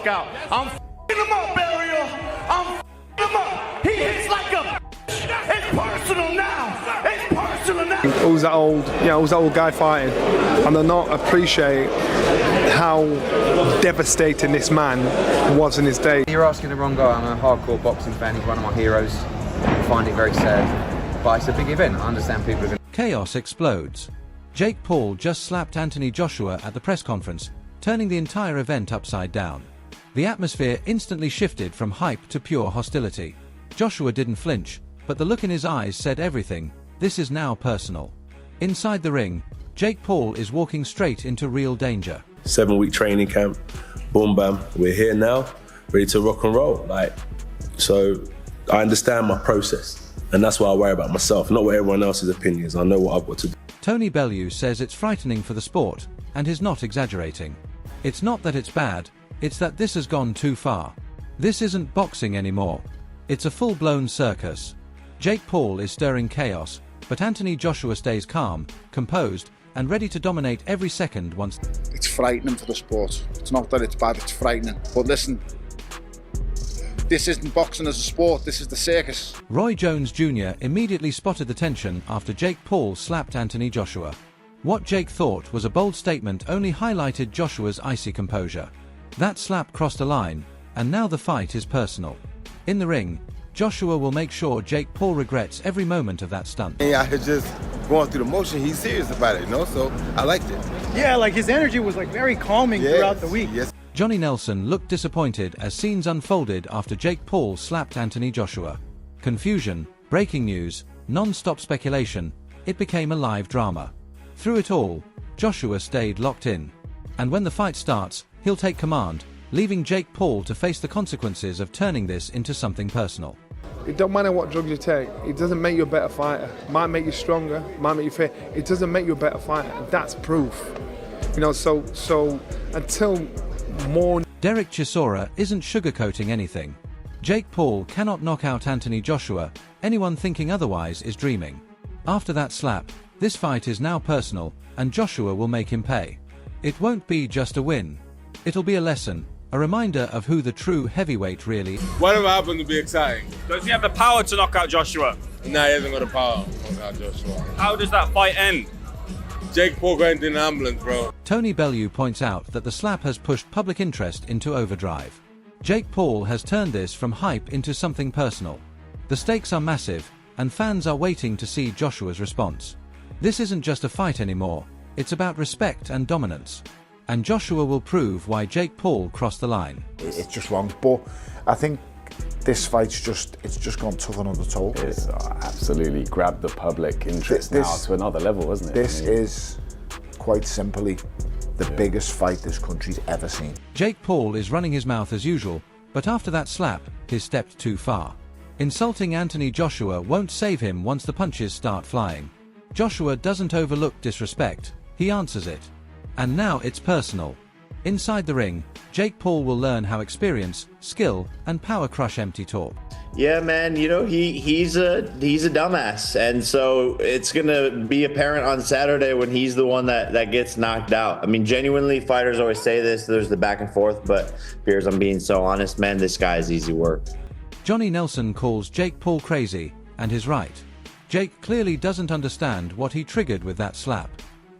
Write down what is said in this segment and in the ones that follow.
knockout. I'm f***ing him up, Ariel. I'm f***ing him up. He hits like a It's personal now. It's personal now. Who's that old guy fighting? And they'll not appreciate how devastating this man was in his day. You're asking the wrong guy. I'm a hardcore boxing fan. He's one of my heroes. I find it very sad. But it's a big event. I understand people are going to... Chaos explodes. Jake Paul just slapped Anthony Joshua at the press conference, turning the entire event upside down. The atmosphere instantly shifted from hype to pure hostility. Joshua didn't flinch, but the look in his eyes said everything. This is now personal. Inside the ring, Jake Paul is walking straight into real danger. 7-week training camp, boom bam, we're here now, ready to rock and roll. So I understand my process, and that's why I worry about myself, not what everyone else's opinions. I know what I've got to do. Tony Bellew says it's frightening for the sport, and is not exaggerating. It's not that it's bad, it's that this has gone too far. This isn't boxing anymore. It's a full-blown circus. Jake Paul is stirring chaos, but Anthony Joshua stays calm, composed, and ready to dominate every second once... It's frightening for the sport. It's not that it's bad, it's frightening. But listen, this isn't boxing as a sport, this is the circus. Roy Jones Jr. immediately spotted the tension after Jake Paul slapped Anthony Joshua. What Jake thought was a bold statement only highlighted Joshua's icy composure. That slap crossed a line, and now the fight is personal. In the ring, Joshua will make sure Jake Paul regrets every moment of that stunt. Yeah, I was just going through the motion. He's serious about it, so I liked it. Yeah, his energy was very calming throughout the week. Yes. Johnny Nelson looked disappointed as scenes unfolded after Jake Paul slapped Anthony Joshua. Confusion, breaking news, non-stop speculation, it became a live drama. Through it all, Joshua stayed locked in. And when the fight starts, he'll take command, leaving Jake Paul to face the consequences of turning this into something personal. It don't matter what drugs you take, it doesn't make you a better fighter. It might make you stronger, might make you fit. It doesn't make you a better fighter, and that's proof. So until more... Derek Chisora isn't sugarcoating anything. Jake Paul cannot knock out Anthony Joshua. Anyone thinking otherwise is dreaming. After that slap, this fight is now personal, and Joshua will make him pay. It won't be just a win. It'll be a lesson, a reminder of who the true heavyweight really is. Whatever happened to be exciting. Does he have the power to knock out Joshua? Nah, he hasn't got the power to knock out Joshua. How does that fight end? Jake Paul going in an ambulance, bro. Tony Bellew points out that the slap has pushed public interest into overdrive. Jake Paul has turned this from hype into something personal. The stakes are massive, and fans are waiting to see Joshua's response. This isn't just a fight anymore, it's about respect and dominance. And Joshua will prove why Jake Paul crossed the line. It's just wrong, but I think this fight's just gone tough on the toe. It's absolutely grabbed the public interest now to another level, isn't it? This is quite simply the biggest fight this country's ever seen. Jake Paul is running his mouth as usual, but after that slap, he's stepped too far. Insulting Anthony Joshua won't save him once the punches start flying. Joshua doesn't overlook disrespect, he answers it. And now it's personal. Inside the ring, Jake Paul will learn how experience, skill, and power crush empty talk. Yeah, man, he's a dumbass, and so it's gonna be apparent on Saturday when he's the one that gets knocked out. I mean, genuinely, fighters always say this, there's the back and forth, but here's I'm being so honest, man, this guy is easy work. Johnny Nelson calls Jake Paul crazy, and is right. Jake clearly doesn't understand what he triggered with that slap.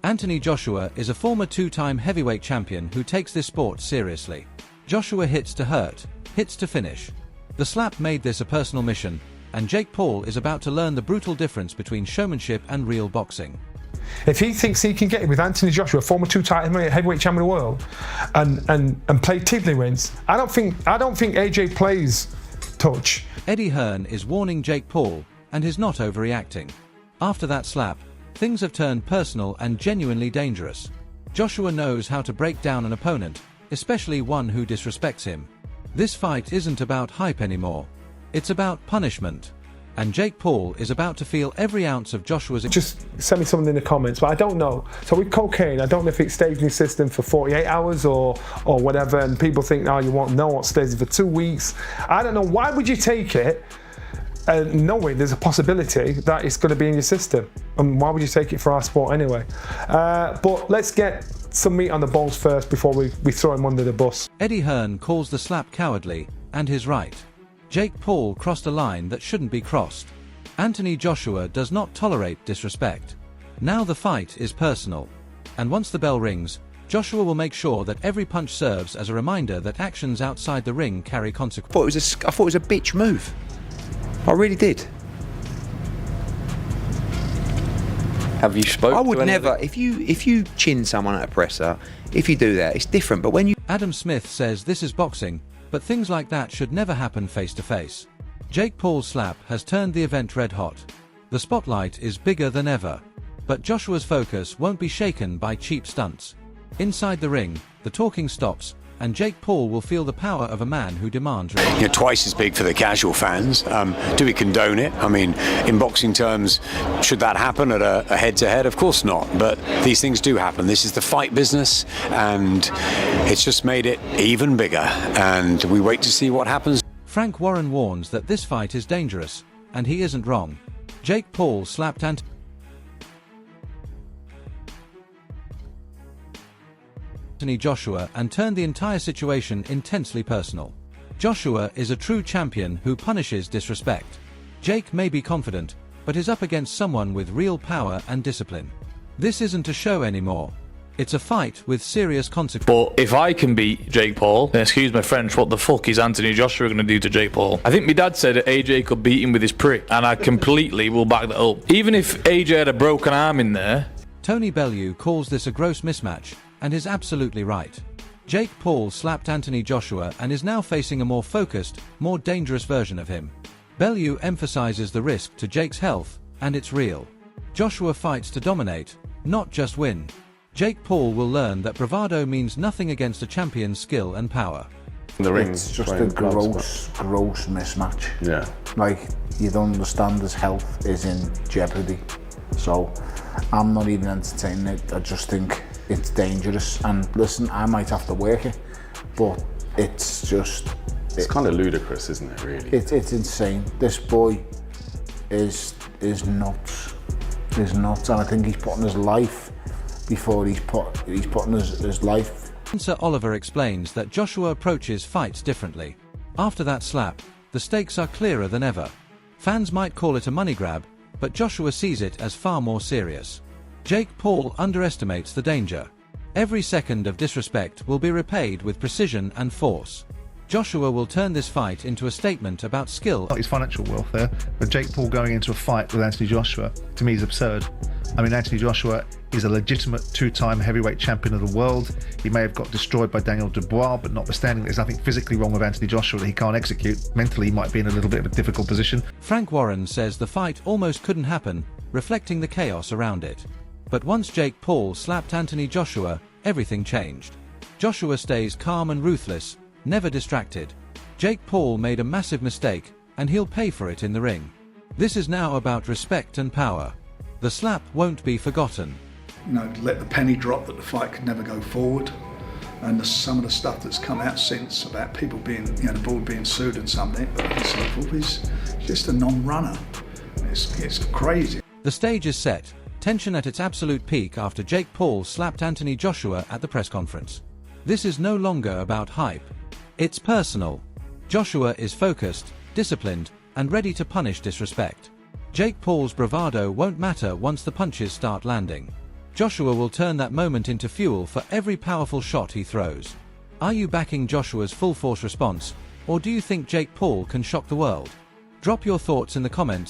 Anthony Joshua is a former two-time heavyweight champion who takes this sport seriously. Joshua hits to hurt, hits to finish. The slap made this a personal mission, and Jake Paul is about to learn the brutal difference between showmanship and real boxing. If he thinks he can get it with Anthony Joshua, former two-time heavyweight champion of the world, and play Tiffany wins, I don't think AJ plays touch. Eddie Hearn is warning Jake Paul, and is not overreacting. After that slap, things have turned personal and genuinely dangerous. Joshua knows how to break down an opponent, especially one who disrespects him. This fight isn't about hype anymore. It's about punishment. And Jake Paul is about to feel every ounce of Joshua's... Just send me something in the comments, but I don't know. So with cocaine, I don't know if it stays in your system for 48 hours or whatever, and people think, oh, you won't know what stays for 2 weeks. I don't know. Why would you take it knowing there's a possibility that it's going to be in your system? And why would you take it for our sport anyway? But let's get some meat on the bones first before we throw him under the bus. Eddie Hearn calls the slap cowardly, and he's right. Jake Paul crossed a line that shouldn't be crossed. Anthony Joshua does not tolerate disrespect. Now the fight is personal. And once the bell rings, Joshua will make sure that every punch serves as a reminder that actions outside the ring carry consequences. I thought it was a bitch move. I really did. Have you spoken? I would never. If you chin someone at a presser, if you do that, it's different. But when you Adam Smith says this is boxing, but things like that should never happen face to face. Jake Paul's slap has turned the event red hot. The spotlight is bigger than ever. But Joshua's focus won't be shaken by cheap stunts. Inside the ring, the talking stops, and Jake Paul will feel the power of a man who demands respect. You're twice as big for the casual fans. Do we condone it? I mean, in boxing terms, should that happen at a head-to-head? Of course not, but these things do happen. This is the fight business, and it's just made it even bigger, and we wait to see what happens. Frank Warren warns that this fight is dangerous, and he isn't wrong. Jake Paul slapped Anthony Joshua and turned the entire situation intensely personal. Joshua is a true champion who punishes disrespect. Jake may be confident, but is up against someone with real power and discipline. This isn't a show anymore. It's a fight with serious consequences. But if I can beat Jake Paul, then excuse my French, what the fuck is Anthony Joshua going to do to Jake Paul? I think my dad said that AJ could beat him with his prick, and I completely will back that up. Even if AJ had a broken arm in there. Tony Bellew calls this a gross mismatch, and is absolutely right. Jake Paul slapped Anthony Joshua and is now facing a more focused, more dangerous version of him. Bellew emphasizes the risk to Jake's health, and it's real. Joshua fights to dominate, not just win. Jake Paul will learn that bravado means nothing against a champion's skill and power. It's just a gross mismatch. Yeah. Like, you don't understand his health is in jeopardy. So, I'm not even entertaining it. I just think it's dangerous. And listen, I might have to work it, but it's just... It's kind of ludicrous, isn't it, really? It's insane. This boy is nuts. Is nuts, and I think he's putting his life before he's putting his life. Spencer Oliver explains that Joshua approaches fights differently. After that slap, the stakes are clearer than ever. Fans might call it a money grab, but Joshua sees it as far more serious. Jake Paul underestimates the danger. Every second of disrespect will be repaid with precision and force. Joshua will turn this fight into a statement about skill. Not his financial welfare, but Jake Paul going into a fight with Anthony Joshua, to me, is absurd. I mean, Anthony Joshua is a legitimate two-time heavyweight champion of the world. He may have got destroyed by Daniel Dubois, but notwithstanding, there's nothing physically wrong with Anthony Joshua that he can't execute. Mentally, he might be in a little bit of a difficult position. Frank Warren says the fight almost couldn't happen, reflecting the chaos around it. But once Jake Paul slapped Anthony Joshua, everything changed. Joshua stays calm and ruthless, never distracted. Jake Paul made a massive mistake, and he'll pay for it in the ring. This is now about respect and power. The slap won't be forgotten. You know, let the penny drop that the fight could never go forward. And some of the stuff that's come out since about people being, the board being sued and something, and so forth, is just a non-runner. It's crazy. The stage is set, tension at its absolute peak after Jake Paul slapped Anthony Joshua at the press conference. This is no longer about hype. It's personal. Joshua is focused, disciplined, and ready to punish disrespect. Jake Paul's bravado won't matter once the punches start landing. Joshua will turn that moment into fuel for every powerful shot he throws. Are you backing Joshua's full force response, or do you think Jake Paul can shock the world? Drop your thoughts in the comments.